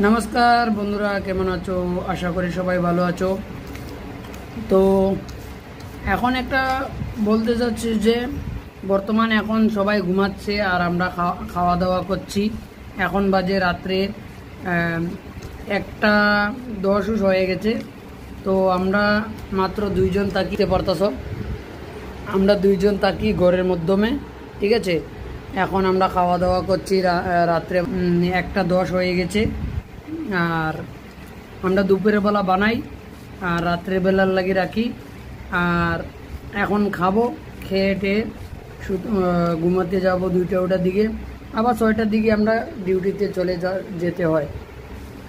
নমস্কার বন্ধুরা, কেমন আছো? আশা করি সবাই ভালো আছো। তো এখন একটা বলতে চাচ্ছি যে বর্তমানে এখন সবাই ঘুমাচ্ছে আর আমরা খাওয়া দাওয়া করছি। এখন বাজে রাত্রে 1:10 হয়ে গেছে। তো আমরা মাত্র দুইজন থাকতে পারতাছ, আমরা দুইজন থাকি ঘরের মাধ্যমে, ঠিক আছে। এখন আমরা খাওয়া দাওয়া করছি, রাত্রে 1:10 হয়ে গেছে। আর আমরা দুপুরের বেলা বানাই আর রাত্রের বেলার লাগি রাখি। আর এখন খাবো, খেয়ে টেয়ে ঘুমাতে যাব 2টার দিকে, আবার 6টার দিকে আমরা ডিউটিতে যেতে হয়।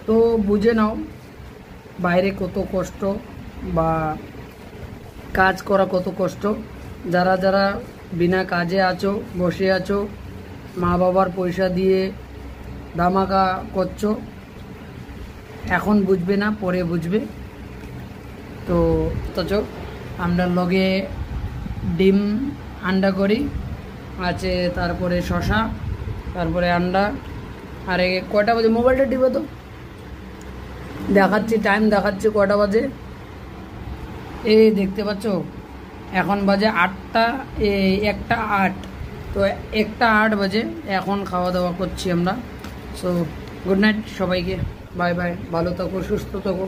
তো বুঝে নাও বাইরে কত কষ্ট বা কাজ করা কত কষ্ট। যারা যারা বিনা কাজে আছো, বসে আছো, মা বাবার পয়সা দিয়ে ধামাকা করছো, এখন বুঝবে না, পরে বুঝবে। তো আমরা লগে ডিম আন্ডা করি আছে, তারপরে শশা, তারপরে আন্ডা। আর কয়টা বাজে মোবাইলটা টিপে তো দেখাচ্ছি, টাইম দেখাচ্ছি কয়টা বাজে। এই দেখতে পাচ্ছ এখন বাজে 1:08। তো 1:08 বাজে, এখন খাওয়া দাওয়া করছি আমরা। সো গুড নাইট সবাইকে, বাই বাই, ভালো থাকো, সুস্থ থাকো।